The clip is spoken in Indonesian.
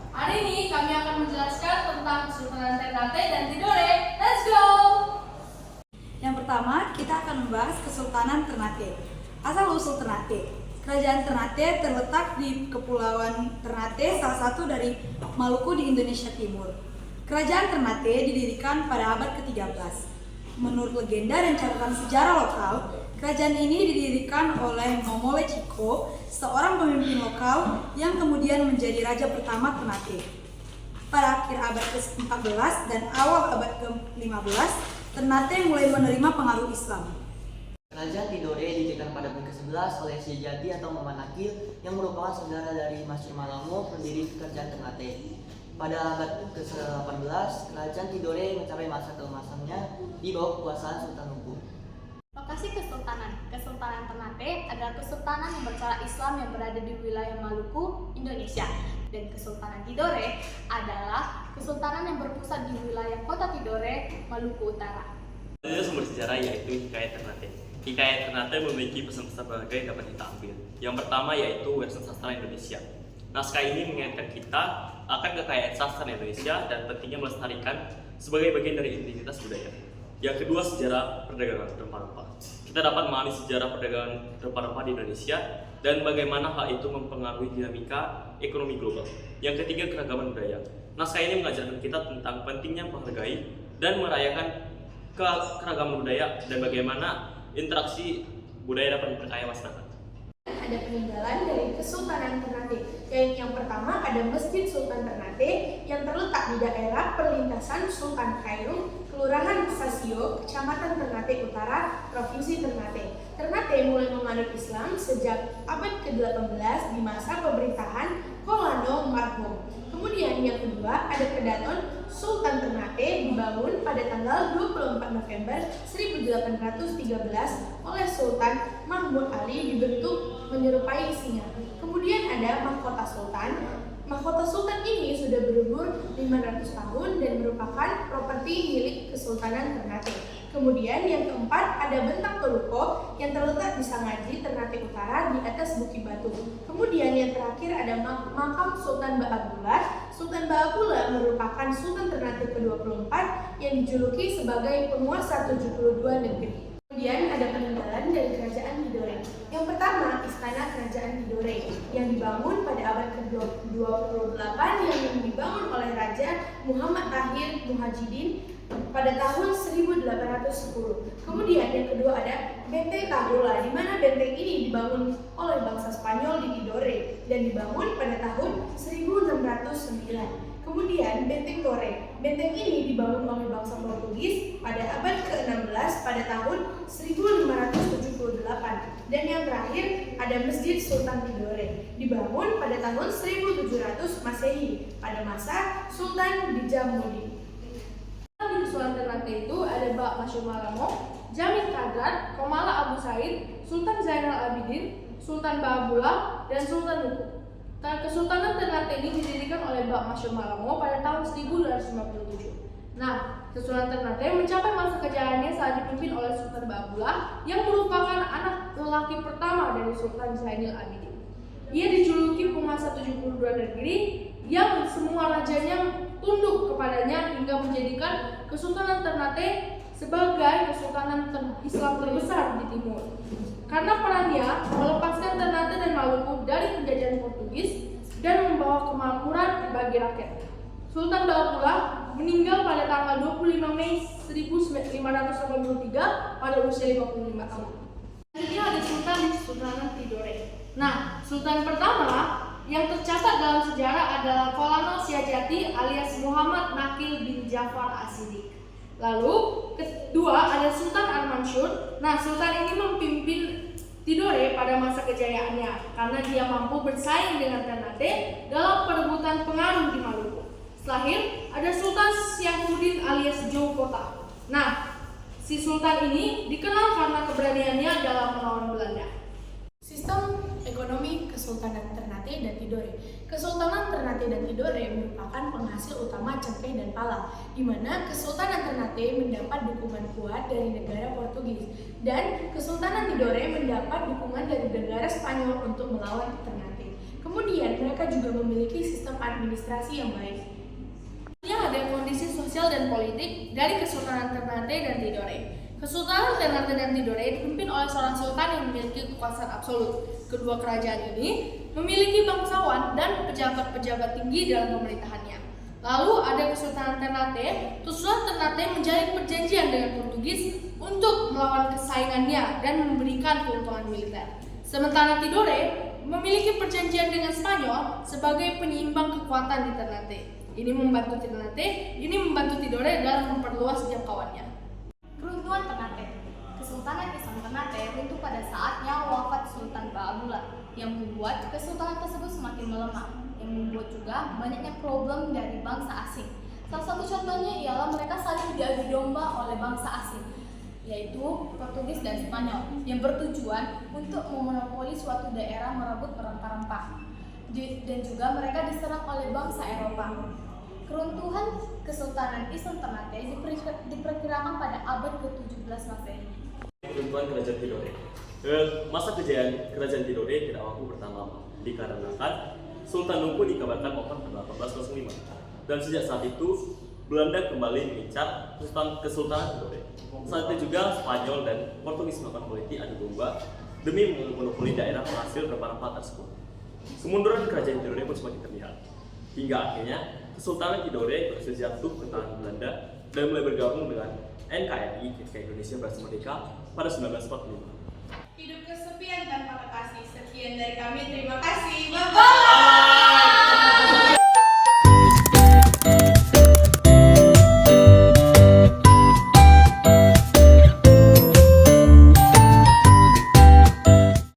Hari ini kami akan menjelaskan tentang Kesultanan Ternate dan Tidore. Let's go! Yang pertama, kita akan membahas Kesultanan Ternate. Asal-usul Ternate. Kerajaan Ternate terletak di Kepulauan Ternate, salah satu dari Maluku di Indonesia Timur. Kerajaan Ternate didirikan pada abad ke-13. Menurut legenda dan catatan sejarah lokal, kerajaan ini didirikan oleh Momole Chiko, seorang pemimpin lokal yang kemudian menjadi raja pertama Ternate. Pada akhir abad ke-14 dan awal abad ke-15, Ternate mulai menerima pengaruh Islam. Kerajaan Tidore didirikan pada abad ke-11 oleh Syejati atau Maman Akil yang merupakan saudara dari Masyu Malamo, pendiri kerajaan Ternate. Pada abad ke-18, kerajaan Tidore mencapai masa keemasannya di bawah kekuasaan Sultan Hulu. Lokasi Kesultanan Ternate adalah kesultanan yang bercorak Islam yang berada di wilayah Maluku, Indonesia. Dan Kesultanan Tidore adalah kesultanan yang berpusat di wilayah kota Tidore, Maluku Utara. Sumber sejarah yaitu Hikayat Ternate. Hikayat Ternate memiliki pesan-pesan berharga yang dapat kita ambil. Yang pertama yaitu warisan sastra Indonesia. Naskah ini mengingatkan kita akan kekayaan sastra Indonesia dan pentingnya melestarikan sebagai bagian dari identitas budaya. Yang kedua, sejarah perdagangan rempah-rempah. Kita dapat memahami sejarah perdagangan rempah-rempah di Indonesia dan bagaimana hal itu mempengaruhi dinamika ekonomi global. Yang ketiga, keragaman budaya. Naskah ini mengajarkan kita tentang pentingnya menghargai dan merayakan keragaman budaya dan bagaimana interaksi budaya dapat memperkaya masyarakat. Ada peninggalan dari Kesultanan Ternate. Yang pertama ada Masjid Sultan Ternate yang terletak di daerah perlintasan Sultan Khairul, Kelurahan Sasio, Kecamatan Ternate Utara, Provinsi Ternate. Ternate mulai memanut Islam sejak abad ke-18 di masa pemerintahan Kolano Marhum. Kemudian yang kedua ada Kedaton Sultan Ternate dibangun pada tanggal 24 November 1813 oleh Sultan Mahmud Ali dibentuk menyerupai singa. Kemudian ada Mahkota Sultan. Mahkota Sultan ini sudah berumur 500 tahun dan merupakan properti milik Kesultanan Ternate. Kemudian yang keempat ada Bentang Toluko yang terletak di Sangaji, Ternate Utara di atas Bukit Batu. Kemudian yang terakhir ada makam Sultan Ba'abullah. Sultan Ba'abullah merupakan Sultan Ternate ke-24 yang dijuluki sebagai penguasa 72 negeri. Kemudian ada peninggalan dari Kerajaan Tidore. Yang pertama, Istana Kerajaan Tidore yang dibangun pada abad ke-28 yang dibangun oleh Raja Muhammad Tahir Muhajidin pada tahun 1810. Kemudian yang kedua ada Benteng Tahula, di mana benteng ini dibangun oleh bangsa Spanyol di Tidore dan dibangun pada tahun 1609. Kemudian Benteng Torre. Benteng ini dibangun oleh bangsa Portugis pada abad ke-16 pada tahun 1578. Dan yang terakhir ada Masjid Sultan Tidore, dibangun pada tahun 1700 Masehi pada masa Sultan Dijamudin. Di Kesultanan Ternate itu ada Bak Masyu Malamo, Jamil Kadrat, Komala Abu Said, Sultan Zainal Abidin, Sultan Ba'abullah, dan Sultan Nuku. Kesultanan Ternate ini didirikan oleh Bak Masyu Malamo pada tahun 1257. Nah, Kesultanan Ternate mencapai masa kejayaannya saat dipimpin oleh Sultan Ba'abullah yang merupakan anak lelaki pertama dari Sultan Zainal Abidin. Ia dijuluki penguasa 72 negeri yang semua rajanya tunduk kepadanya hingga menjadikan Kesultanan Ternate sebagai kesultanan Islam terbesar di timur. Karena perannya melepaskan Ternate dan Maluku dari penjajahan Portugis dan membawa kemakmuran bagi rakyat. Sultan Ba'abullah meninggal pada tanggal 25 Mei 1583 pada usia 55 tahun. Selanjutnya ada Sultan di Kesultanan Tidore. Nah, Sultan pertama yang tercatat dalam sejarah adalah Kolonel Syajati alias Muhammad Nakil bin Jafar As-Siddiq. Lalu kedua ada Sultan Al-Mansur. Nah, Sultan ini memimpin Tidore pada masa kejayaannya karena dia mampu bersaing dengan Ternate dalam perebutan pengaruh di Maluku. Terakhir ada Sultan Syahmuddin alias Joukota. Nah, si Sultan ini dikenal karena keberaniannya dalam melawan Belanda. Sistem ekonomi Kesultanan Ternate dan Tidore. Kesultanan Ternate dan Tidore merupakan penghasil utama cengkeh dan pala, di mana Kesultanan Ternate mendapat dukungan kuat dari negara Portugis dan Kesultanan Tidore mendapat dukungan dari negara Spanyol untuk melawan Ternate. Kemudian mereka juga memiliki sistem administrasi yang baik. Selanjutnya ada kondisi sosial dan politik dari Kesultanan Ternate dan Tidore. Kesultanan Ternate dan Tidore dipimpin oleh seorang sultan yang memiliki kekuasaan absolut. Kedua kerajaan ini memiliki bangsawan dan pejabat-pejabat tinggi dalam pemerintahannya. Lalu ada Kesultanan Ternate. Kesultanan Ternate menjalin perjanjian dengan Portugis untuk melawan kesaingannya dan memberikan keuntungan militer. Sementara Tidore memiliki perjanjian dengan Spanyol sebagai penyeimbang kekuatan di Ternate. Ini membantu Tidore dalam memperluas jangkauannya. Keruntuhan Ternate. Kesultanan Islam Ternate runtuh pada saatnya wafat Sultan Baabullah yang membuat kesultanan tersebut semakin melemah, yang membuat juga banyaknya problem dari bangsa asing. Salah satu contohnya ialah mereka saling diadu domba oleh bangsa asing, yaitu Portugis dan Spanyol, yang bertujuan untuk memonopoli suatu daerah merebut rempah-rempah. Dan juga mereka diserang oleh bangsa Eropa. Keruntuhan Kesultanan Islam Ternate diperkirakan pada abad ke-17 Masehi. Keruntuhan Kerajaan Tidore. Masa kejayaan Kerajaan Tidore tidak mampu bertahan lama, dikarenakan Sultan Nungku dikabarkan wafat pada 1805. Dan sejak saat itu, Belanda kembali mengincar Kesultanan Tidore. Saat itu juga Spanyol dan Portugis melakukan politik adu domba demi memonopoli daerah penghasil rempah-rempah tersebut. Kemunduran Kerajaan Tidore pun semakin terlihat, hingga akhirnya Kesultanan Tidore berhasil jatuh ke tangan Belanda dan mulai bergabung dengan NKRI ketika Indonesia berhasil merdeka pada 1945. Hidup kesepian tanpa kekasih. Sekian dari kami, terima kasih.